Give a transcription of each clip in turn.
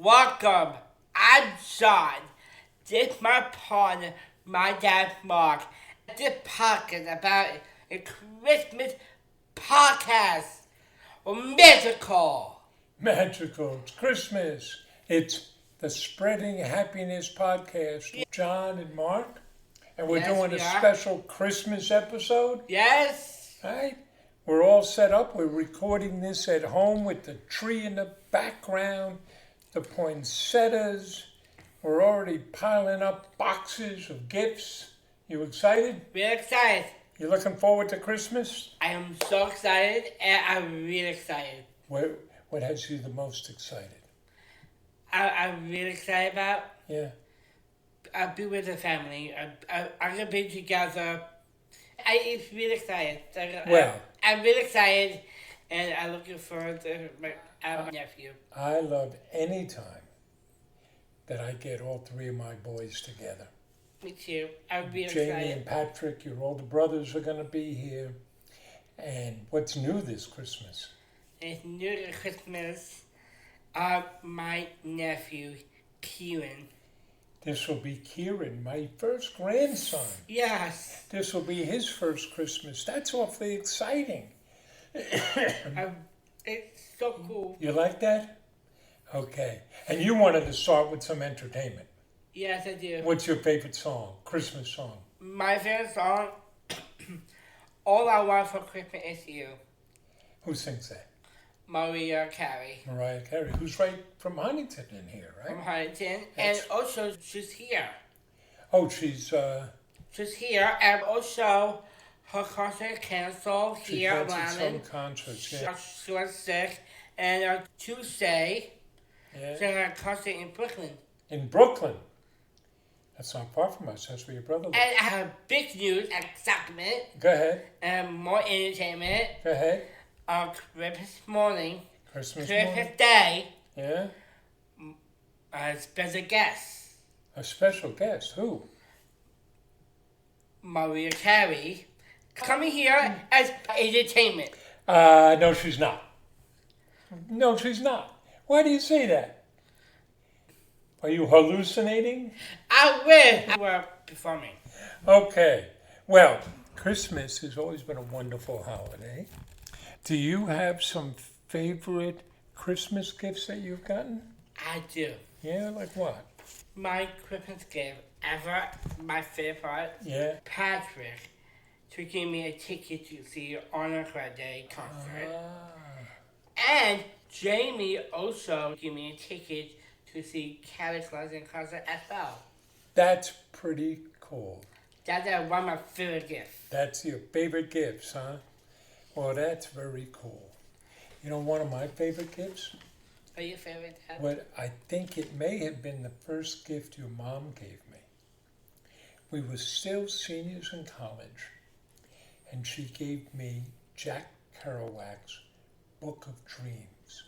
Welcome. I'm Sean. This is my partner, my dad Mark. This podcast about a Christmas podcast or musical. Magical. It's Christmas. It's the Spreading Happiness podcast. John and Mark. And we're doing a special Christmas episode. Yes. Right? We're all set up. We're recording this at home with the tree in the background, the poinsettias. We're already piling up boxes of gifts. You excited? Really excited. You looking forward to Christmas? I am so excited and I'm really excited. What has you the most excited? I'm really excited about. Yeah. I'll be with the family. I'm gonna be together. It's really excited. I'm really excited, and I'm looking forward to my nephew. I love any time that I get all three of my boys together. Me too. I'm really Jamie excited. and Patrick, your older brothers are going to be here. And what's new this Christmas? It's new to Christmas. My nephew, Kieran. This will be Kieran, my first grandson. Yes. This will be his first Christmas. That's awfully exciting. It's so cool. You like that? Okay. And you wanted to start with some entertainment. Yes, I do. What's your favorite song? Christmas song? My favorite song, All I Want for Christmas Is You. Who sings that? Mariah Carey. Mariah Carey, who's right from Huntington in here, right? From Huntington. And also, she's here. Oh, she's here, and also her concert canceled here in canceled London. some concerts, yeah. She was sick, and Tuesday, Yeah. she had a concert in Brooklyn. In Brooklyn. That's not far from us. That's where your brother lives. And I have big news, excitement, Go ahead. and more entertainment. Go ahead. Christmas morning, Christmas Christmas morning. Day, Yeah. a special guest, A special guest. Who? Mariah Carey, coming here as entertainment. No, she's not. No, she's not. Why do you say that? Are you hallucinating? I wish I were performing. Okay. Well, Christmas has always been a wonderful holiday. Do you have some favorite Christmas gifts that you've gotten? I do. Yeah, like what? My Christmas gift ever, my favorite part, Yeah. Patrick, to give me a ticket to see Honor Day concert. And Jamie also gave me a ticket to see Kelly Clarkson concert as well. That's pretty cool. That's one of my favorite gifts. That's your favorite gifts, huh? Well, that's very cool. You know, one of my favorite gifts? Are your favorite, Dad? What I think it may have been the first gift your mom gave me. We were still seniors in college, and she gave me Jack Kerouac's Book of Dreams.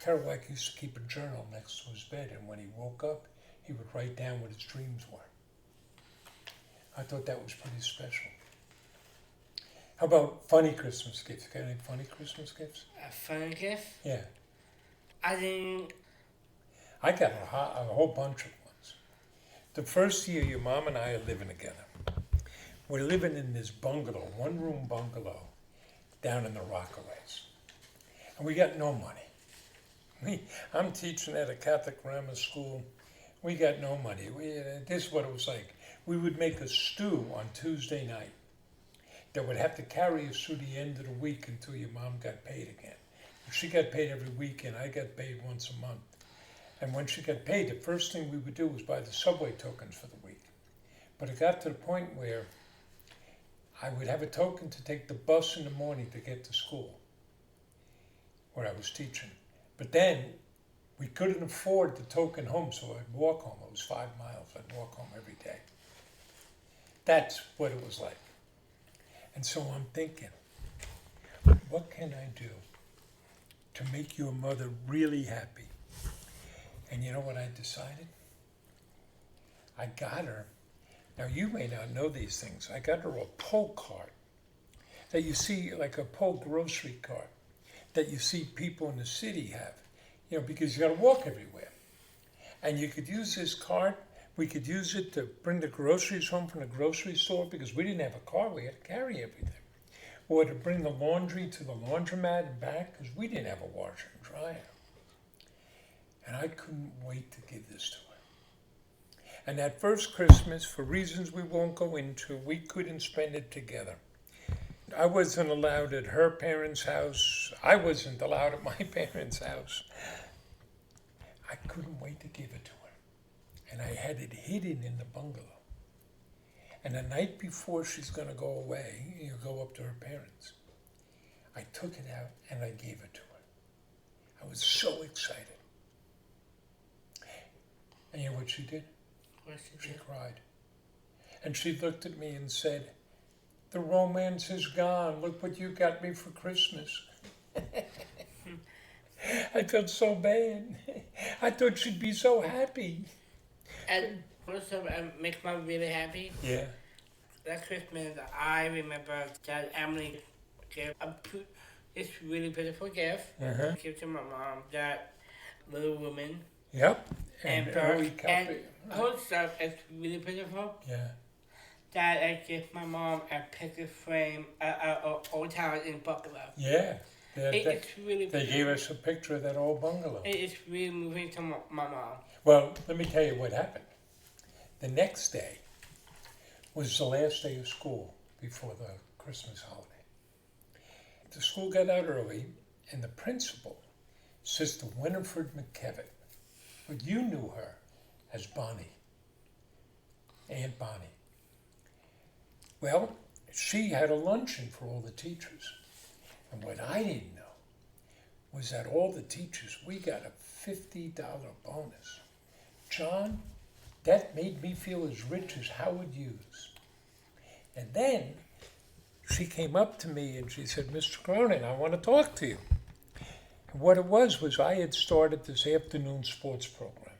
Kerouac used to keep a journal next to his bed, and when he woke up, he would write down what his dreams were. I thought that was pretty special. How about funny Christmas gifts? Got any funny Christmas gifts? A fun gift? Yeah. I think I got a whole bunch of ones. The first year your mom and I are living together, we're living in this bungalow, one-room bungalow, down in the Rockaways. And we got no money. I'm teaching at a Catholic grammar school. We got no money. This is what it was like. We would make a stew on Tuesday night that would have to carry us through the end of the week until your mom got paid again. She got paid every weekend. I got paid once a month. And when she got paid, the first thing we would do was buy the subway tokens for the week. But it got to the point where I would have a token to take the bus in the morning to get to school where I was teaching. But then we couldn't afford the token home, so I'd walk home. It was 5 miles. I'd walk home every day. That's what it was like. And so I'm thinking, what can I do to make your mother really happy? And you know what I decided? I got her, now you may not know these things, I got her a pull cart that you see, like a pull grocery cart that you see people in the city have. because you got to walk everywhere. And you could use this cart. We could use it to bring the groceries home from the grocery store because we didn't have a car. We had to carry everything. Or to bring the laundry to the laundromat and back because we didn't have a washer and dryer. And I couldn't wait to give this to her. And that first Christmas, for reasons we won't go into, we couldn't spend it together. I wasn't allowed at her parents' house. I wasn't allowed at my parents' house. I couldn't wait to give it to her. And I had it hidden in the bungalow. And the night before she's going to go away, go up to her parents, I took it out and I gave it to her. I was so excited. And you know what she did? She cried. And she looked at me and said, "The romance is gone. Look what you got me for Christmas." I felt so bad. I thought she'd be so happy. And also, makes me really happy. Yeah. That Christmas, I remember that Emily gave this really beautiful gift. Give to my mom, that Little Woman. Yep. And also, it's really beautiful. Yeah. That I gave my mom a picture frame, old house in Buffalo. Yeah. It's really they gave us a picture of that old bungalow. It's really moving to my mom. Well, let me tell you what happened. The next day was the last day of school before the Christmas holiday. The school got out early, and the principal, Sister Winifred McKevitt, but you knew her as Bonnie, Aunt Bonnie. Well, she had a luncheon for all the teachers. And what I didn't know was that all the teachers, we got a $50 bonus. John, that made me feel as rich as Howard Hughes. And then she came up to me and she said, "Mr. Cronin, I want to talk to you." And what it was I had started this afternoon sports program.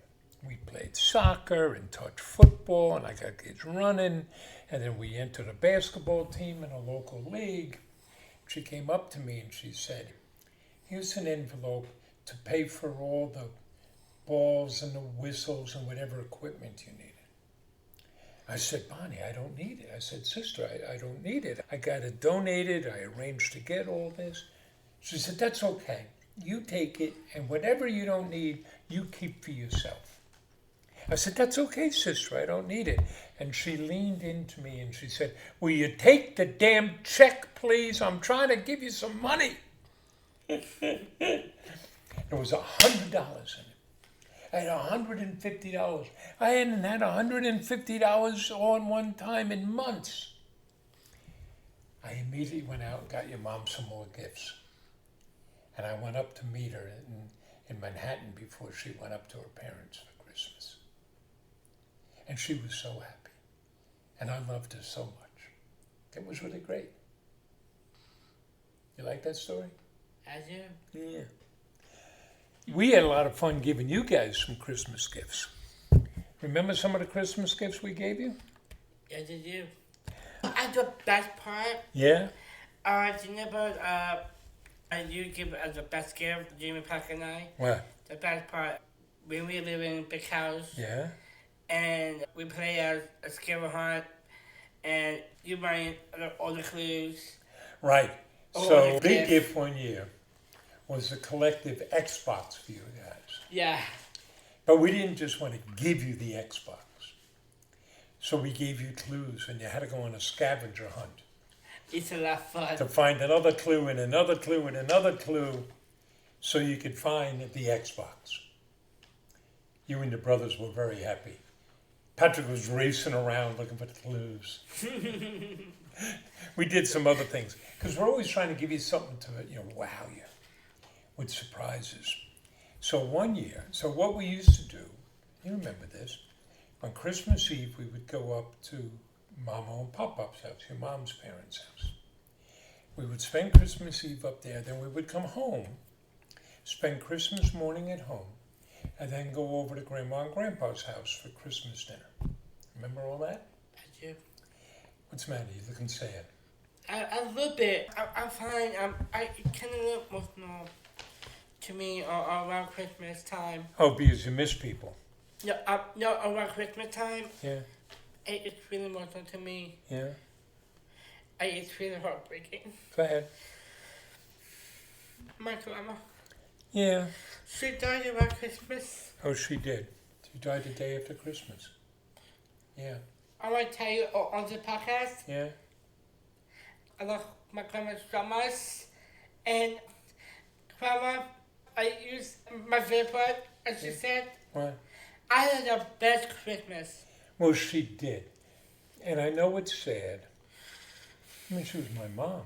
We played soccer and touch football, and I got kids running, and then we entered a basketball team in a local league. She came up to me and she said, "Here's an envelope to pay for all the balls and the whistles and whatever equipment you needed." I said, "Bonnie, I don't need it." I said, "Sister, I don't need it. I got it donated. I arranged to get all this." She said, "That's okay. You take it, and whatever you don't need, you keep for yourself." I said, "That's okay, sister. I don't need it." And she leaned into me and she said, "Will you take the damn check, please? I'm trying to give you some money." There was $100 in it. I had $150. I hadn't had $150 all in one time in months. I immediately went out and got your mom some more gifts. And I went up to meet her in Manhattan before she went up to her parents for Christmas. And she was so happy. And I loved her so much. It was really great. You like that story? I do. Yeah. We had a lot of fun giving you guys some Christmas gifts. Remember some of the Christmas gifts we gave you? Yes, I do. And the best part, Yeah? do you know about, you give as the best gift, Jamie Pack and I? What? The best part, when we live in a big house, Yeah? and we play a scavenger hunt, and you buy all the clues. Right. Oh, So the big gift. gift one year was a collective Xbox for you guys. Yeah. But we didn't just want to give you the Xbox. So we gave you clues, and you had to go on a scavenger hunt It's a lot of fun. to find another clue and another clue and another clue so you could find the Xbox. You and your brothers were very happy. Patrick was racing around looking for the clues. We did some other things because we're always trying to give you something to, wow you with surprises. So one year, what we used to do, you remember this, on Christmas Eve we would go up to Mama and Papa's house, your mom's parents' house. We would spend Christmas Eve up there, then we would come home, spend Christmas morning at home, and then go over to Grandma and Grandpa's house for Christmas dinner. Remember all that? I do. What's the matter? You looking sad? A little bit. I'm fine. I kind of look emotional to me around Christmas time. Oh, because you miss people. No, around Christmas time, Yeah, it's really emotional to me. yeah. It's really heartbreaking. Go ahead. My grandma, Yeah. she died around Christmas. Oh, she did. She died the day after Christmas. Yeah, I want to tell you on the podcast, yeah. I love my grandma so much. And grandma, I use my favorite, as you said. What? I had the best Christmas. Well, she did. And I know it's sad. I mean, she was my mom.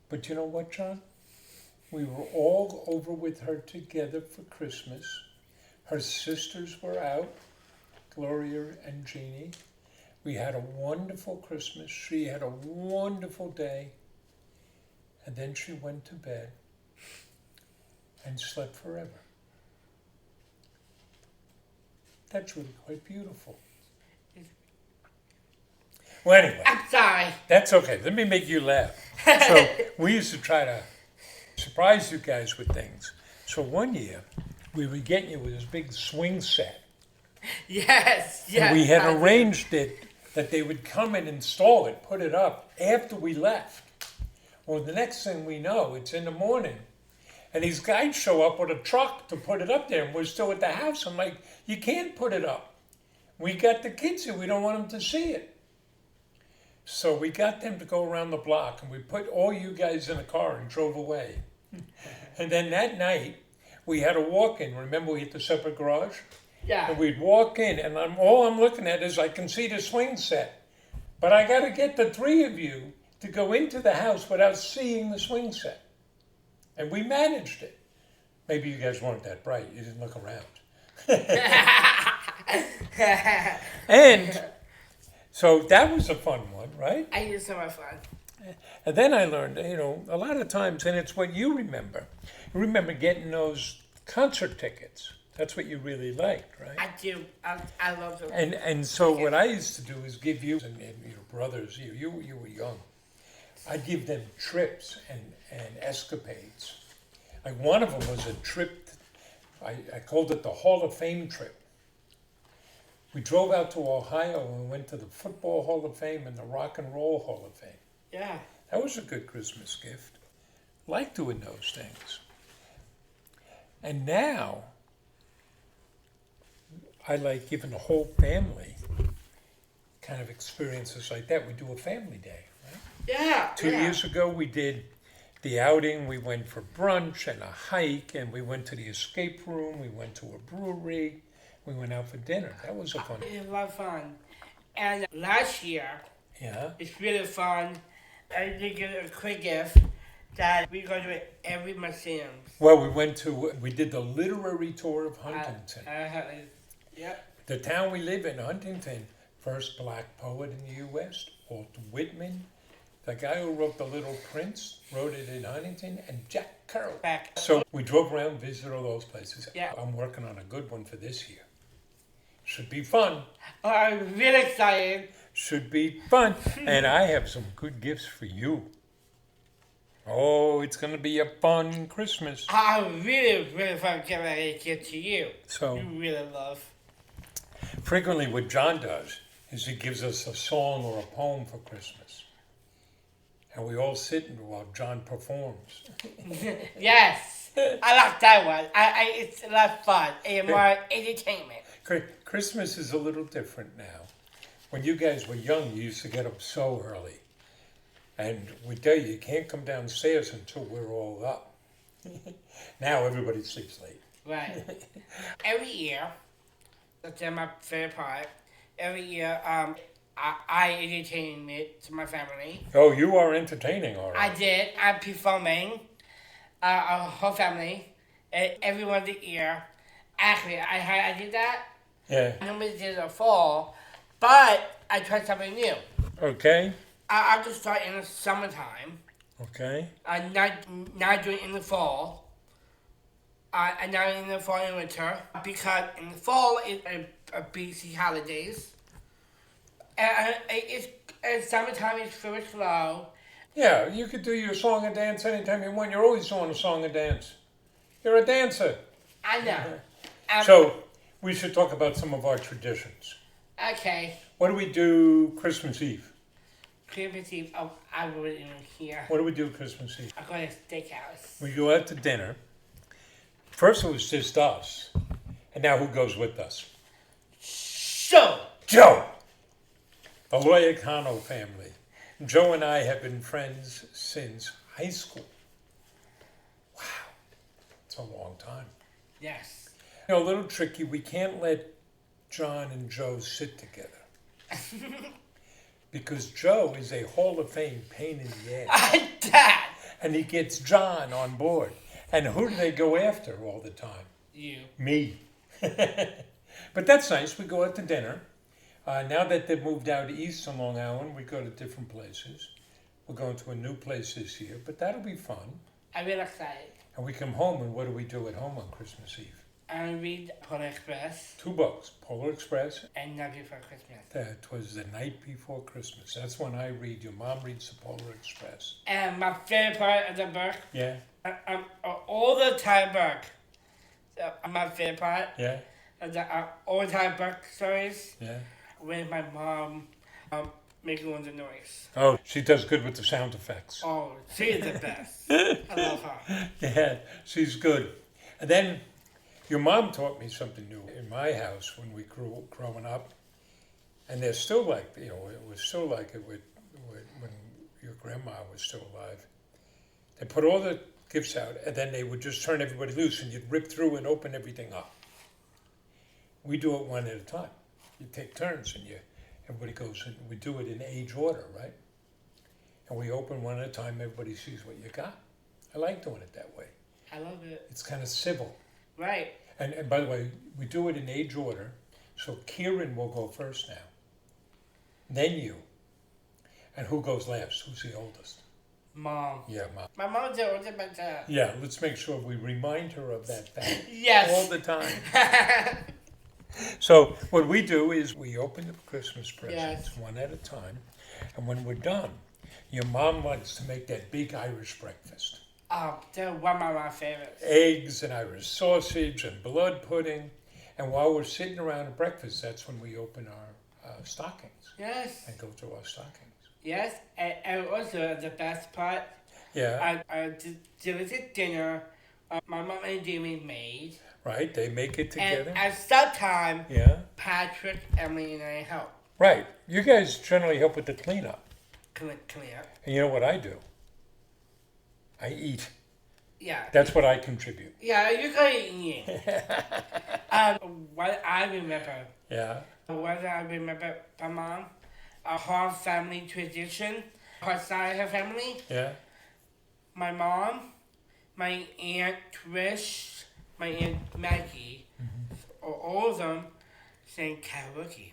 But you know what, John? We were all over with her together for Christmas. Her sisters were out, Gloria and Jeannie. We had a wonderful Christmas. She had a wonderful day. And then she went to bed and slept forever. That's really quite beautiful. Well, anyway. I'm sorry. That's okay. Let me make you laugh. So we used to try to surprise you guys with things. So one year, we were getting you with this big swing set. Yes. And we had arranged it that they would come and install it, put it up after we left. Well, the next thing we know, it's in the morning. And these guys show up with a truck to put it up there, and we're still at the house. I'm like, you can't put it up. We got the kids here. We don't want them to see it. So we got them to go around the block, and we put all you guys in a car and drove away. And then that night, we had a walk-in. Remember, we had the separate garage? Yeah. And we'd walk in, and all I'm looking at is I can see the swing set. But I got to get the three of you to go into the house without seeing the swing set. And we managed it. Maybe you guys weren't that bright. You didn't look around. And so that was a fun one, right? I had so much fun. And then I learned, a lot of times, and it's what you remember. You remember getting those concert tickets. That's what you really liked, right? I do. I love them. And so what I used to do is give you and your brothers, you were young. I'd give them trips and escapades. Like one of them was a trip, I called it the Hall of Fame trip. We drove out to Ohio and we went to the Football Hall of Fame and the Rock and Roll Hall of Fame. Yeah. That was a good Christmas gift. Like doing those things. And now, I like giving the whole family kind of experiences like that. We do a family day, right? Yeah. 2 years ago, we did the outing. We went for brunch and a hike, and we went to the escape room. We went to a brewery. We went out for dinner. That was a fun. It was a lot of fun. And last year, it's really fun. I did get a quick gift that we go to every museum. Well, we did the literary tour of Huntington. Yep. The town we live in, Huntington, first black poet in the U.S., Walt Whitman. The guy who wrote The Little Prince wrote it in Huntington, and Jack Kerouac. So we drove around, visited all those places. Yeah. I'm working on a good one for this year. Should be fun. Oh, I'm really excited. Should be fun. And I have some good gifts for you. Oh, it's going to be a fun Christmas. I'm really fun giving a gift to you. So You really love. frequently what John does is he gives us a song or a poem for Christmas. And we all sit and while John performs. Yes. I like that one. It's a lot of fun. And more entertainment. Christmas is a little different now. When you guys were young, you used to get up so early. And we tell you, you can't come downstairs until we're all up. Now everybody sleeps late. Right. Every year, that's my favorite part. Every year, I entertain it to my family. Oh, you are entertaining, all right. I did. I'm performing. Our whole family, every one of the year. Actually, I did that. Yeah. I normally did it in the fall, but I tried something new. Okay. I'll just start in the summertime. Okay. Not doing it in the fall. And not in the fall and winter. Because in the fall, it's a busy holidays. And summertime is very slow. Yeah, you could do your song and dance anytime you want. You're always doing a song and dance. You're a dancer. I know. So we should talk about some of our traditions. Okay. What do we do Christmas Eve? Christmas Eve. Oh, I wasn't even here. What do we do Christmas Eve? I go to a steakhouse. We go out to dinner. First it was just us. And now who goes with us? Joe! The Loyacano family. Joe and I have been friends since high school. Wow. It's a long time. Yes. You know, a little tricky. We can't let John and Joe sit together. Because Joe is a Hall of Fame pain in the ass. Dad! And he gets John on board. And who do they go after all the time? You. Me. But that's nice. We go out to dinner. Now that they've moved out east on Long Island, we go to different places. We're going to a new place this year, but that'll be fun. I'm really excited. And we come home, and what do we do at home on Christmas Eve? I read Polar Express 2 books, Polar Express. and Night Before Christmas. That was The Night Before Christmas. That's when I read. Your mom reads the Polar Express. And my favorite part of the book, Yeah? all the time book. My favorite part Yeah? of the all time book stories Yeah? with my mom making all the noise. Oh, she does good with the sound effects. Oh, she's the best. I love her. Yeah, she's good. And then your mom taught me something new in my house when we grew growing up. And they're still like, you know, it was still like it with when your grandma was still alive. They put all the gifts out, and then they would just turn everybody loose, and you'd rip through and open everything up. We do it one at a time. You take turns, and everybody goes, and we do it in age order, right? And we open one at a time, everybody sees what you got. I like doing it that way. I love it. It's kind of civil. Right. And by the way, we do it in age order, so Kieran will go first now. Then you. And who goes last? Who's the oldest? Mom. Yeah, Mom. My mom's the oldest, but Yeah, let's make sure we remind her of that fact yes. all the time. So what we do is we open the Christmas presents one at a time, and when we're done, your mom likes to make that big Irish breakfast. Oh, they're one of my favorites. Eggs and Irish sausage and blood pudding. And while we're sitting around at breakfast, that's when we open our stockings Yes. and go through our stockings. Yes, and also the best part, Yeah, there was a dinner my mom and Jamie made. right, they make it together. And at some time, Yeah, Patrick, Emily, and I help right. You guys generally help with the cleanup. clear. And you know what I do? I eat. Yeah. That's what I contribute. Yeah, you can eat. What I remember, Yeah, my mom, her family tradition, her side of her family, yeah. my mom, my aunt Trish, my aunt Maggie, all of them sang karaoke.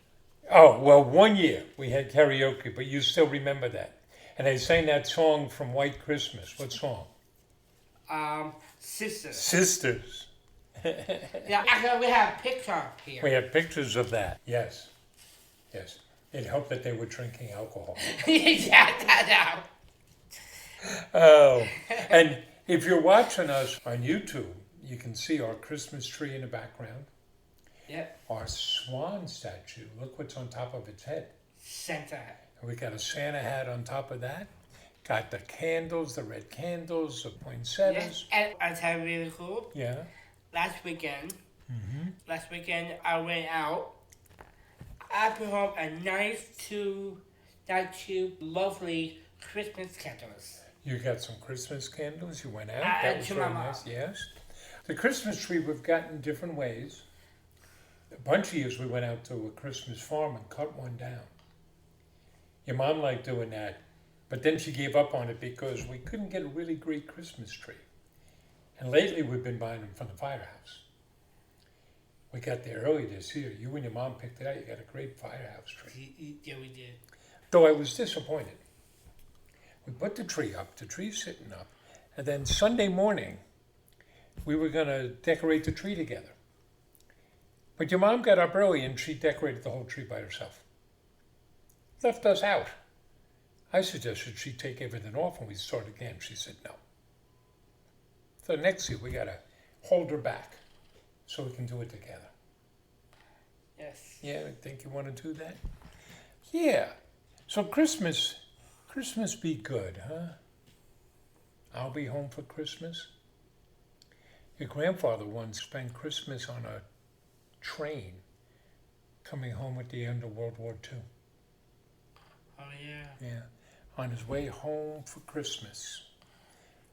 Oh, well, one year we had karaoke, but you still remember that. And they sang that song from White Christmas. What song? Sisters. Sisters. Yeah, actually, we have a picture here. We have pictures of that. Yes. Yes. It helped that they were drinking alcohol. Yeah, that Oh. And if you're watching us on YouTube, you can see our Christmas tree in the background. Yep. Our swan statue. Look what's on top of its head. Santa. And we got a Santa hat on top of that. Got the candles, the red candles, the poinsettias. Yes, and I tell you really cool. Yeah. Last weekend, I went out. I put home a nice two lovely Christmas candles. You got some Christmas candles. You went out. I That was to very my mom. nice. Yes. The Christmas tree we've got in different ways. A bunch of years we went out to a Christmas farm and cut one down. Your mom liked doing that, but then she gave up on it because we couldn't get a really great Christmas tree. And lately we've been buying them from the firehouse. We got there early this year. You and your mom picked it out. You got a great firehouse tree. Yeah, we did. Though I was disappointed. We put the tree up, the tree's sitting up, and then Sunday morning, we were going to decorate the tree together. But your mom got up early and she decorated the whole tree by herself. Left us out. I suggested she take everything off and we start again. She said no. So next year we gotta hold her back so we can do it together. Yes. Yeah, I think you want to do that? Yeah. So Christmas be good, huh? I'll be home for Christmas. Your grandfather once spent Christmas on a train coming home at the end of World War II. Oh, yeah. Yeah. On his way home for Christmas.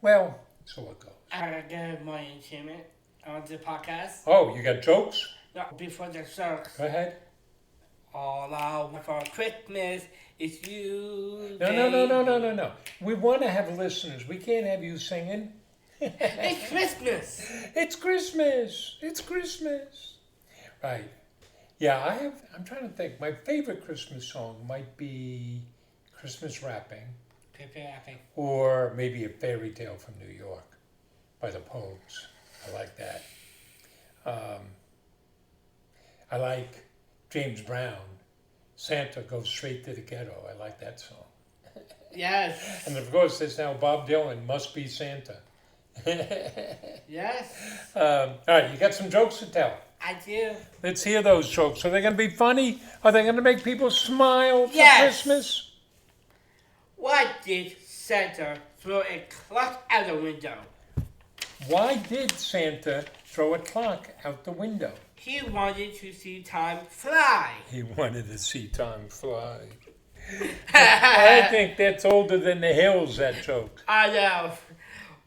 Well, so it goes. I gotta get more entertainment on the podcast. Oh, you got jokes? No, before the show. Go ahead. All I want for Christmas is you. No. We want to have listeners. We can't have you singing. It's Christmas. It's Christmas. It's Christmas. Right. Yeah, I'm trying to think. My favorite Christmas song might be Christmas Wrapping. Wrapping. Or maybe A Fairy Tale from New York by the Pogues. I like that. I like James Brown. Santa Goes Straight to the Ghetto. I like that song. Yes. And of course, there's now Bob Dylan, Must Be Santa. Yes. All right, you got some jokes to tell. I do. Let's hear those jokes. Are they going to be funny? Are they going to make people smile for Christmas? Why did Santa throw a clock out the window? Why did Santa throw a clock out the window? He wanted to see time fly. He wanted to see time fly. I think that's older than the hills, that joke. I know.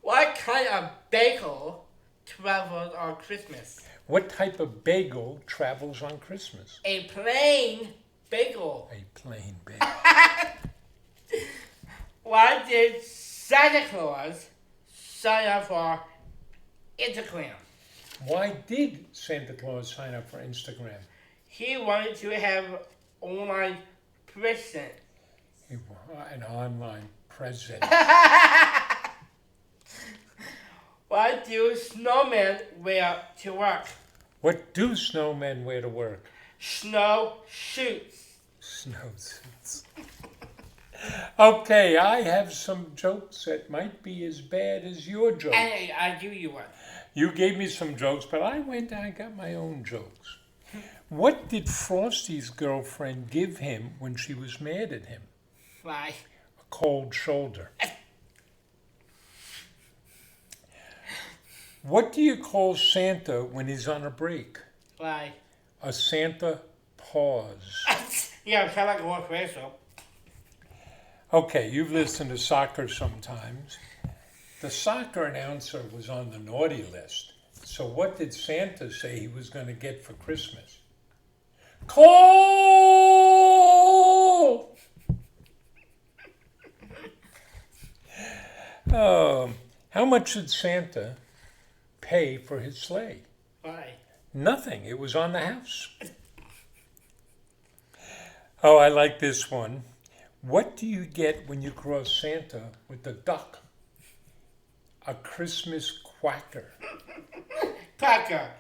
What kind of bagel travels on Christmas? What type of bagel travels on Christmas? A plain bagel. A plain bagel. Why did Santa Claus sign up for Instagram? Why did Santa Claus sign up for Instagram? He wanted to have online present. An online present. Why do snowmen wear to work? What do snowmen wear to work? Snow shoots. Snowsuits. Okay, I have some jokes that might be as bad as your jokes. Hey, I give you one. You gave me some jokes, but I got my own jokes. What did Frosty's girlfriend give him when she was mad at him? Why? A cold shoulder. What do you call Santa when he's on a break? Why? A Santa pause. Yeah, I'm kind of like a walk racer. Okay, you've listened to soccer sometimes. The soccer announcer was on the naughty list. So what did Santa say he was going to get for Christmas? Coal! How much did Santa pay for his sleigh? Why? Nothing. It was on the house. Oh, I like this one. What do you get when you cross Santa with the duck? A Christmas quacker. Packer.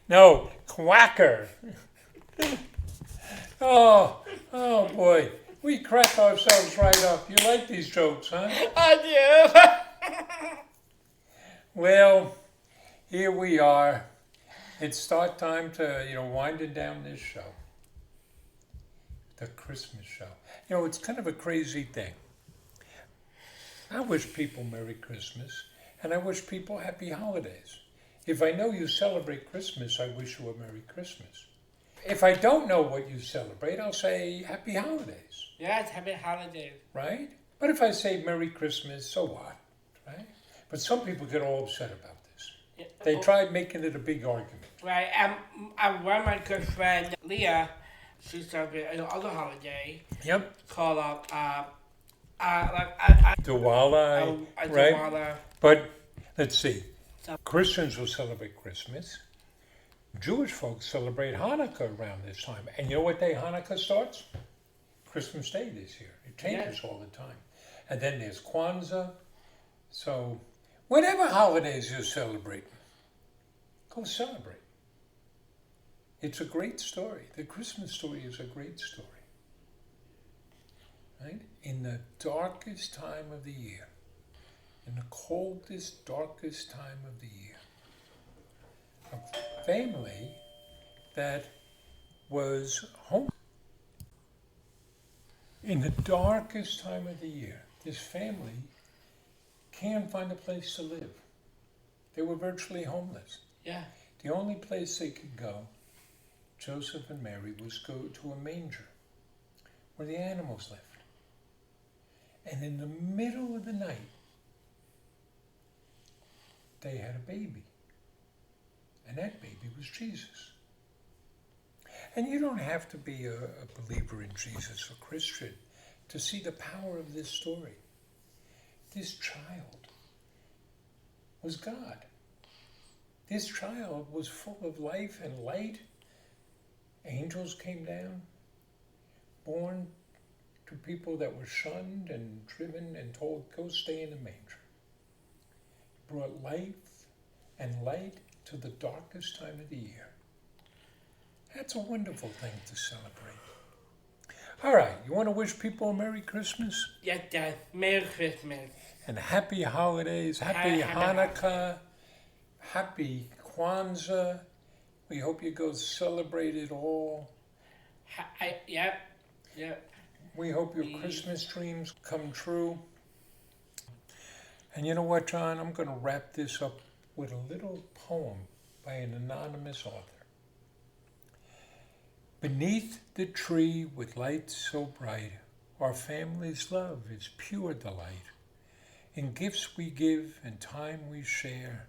No, quacker. Oh boy. We crack ourselves right up. You like these jokes, huh? I do. Well, here we are. It's start time to, winding down this show. The Christmas show. It's kind of a crazy thing. I wish people Merry Christmas, and I wish people Happy Holidays. If I know you celebrate Christmas, I wish you a Merry Christmas. If I don't know what you celebrate, I'll say Happy Holidays. Yes, happy holidays. Right? But if I say Merry Christmas, so what? Right? But some people get all upset about this. Yeah. They tried making it a big argument. Right, and one of my good friend, Leah, she celebrated another holiday. Yep. Called Diwali, right? Diwali. But let's see. Christians will celebrate Christmas. Jewish folks celebrate Hanukkah around this time. And you know what day Hanukkah starts? Christmas Day this year. It changes all the time. And then there's Kwanzaa. So whatever holidays you're celebrating, go celebrate. It's a great story. The Christmas story is a great story. Right? In the darkest time of the year, in the coldest, darkest time of the year, a family that was home. In the darkest time of the year, this family can't find a place to live. They were virtually homeless. Yeah. The only place they could go, Joseph and Mary, was go to a manger where the animals lived. And in the middle of the night, they had a baby. And that baby was Jesus. And you don't have to be a believer in Jesus or Christian to see the power of this story. This child was God. This child was full of life and light. Angels came down, born to people that were shunned and driven and told, go stay in the manger. Brought life and light to the darkest time of the year. That's a wonderful thing to celebrate. All right, you want to wish people a Merry Christmas? Yeah, Dad. Merry Christmas. And happy holidays, happy Hanukkah, happy Kwanzaa. We hope you go celebrate it all. Yep. We hope your Christmas dreams come true. And you know what, John? I'm going to wrap this up with a little poem by an anonymous author. Beneath the tree with light so bright, our family's love is pure delight. In gifts we give and time we share,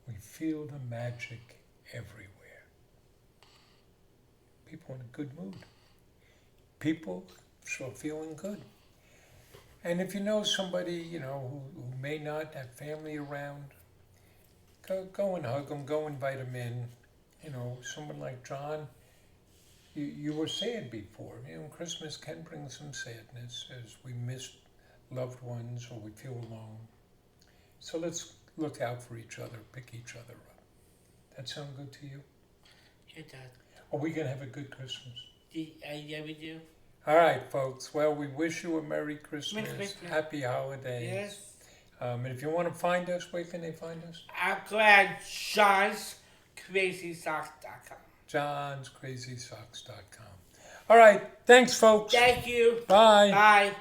we feel the magic everywhere. People in a good mood. People so feeling good. And if you know somebody, who may not have family around, go and hug them, go invite them in. Someone like John, you were sad before. Christmas can bring some sadness as we miss loved ones or we feel alone. So let's look out for each other, pick each other up. That sound good to you? Yeah, Dad. Are we going to have a good Christmas? Yeah, we do. All right, folks. Well, we wish you a Merry Christmas. Merry Christmas. Happy holidays. Yes. And if you want to find us, where can they find us? I'm glad John'sCrazySocks.com. John'sCrazySocks.com. All right. Thanks, folks. Thank you. Bye. Bye.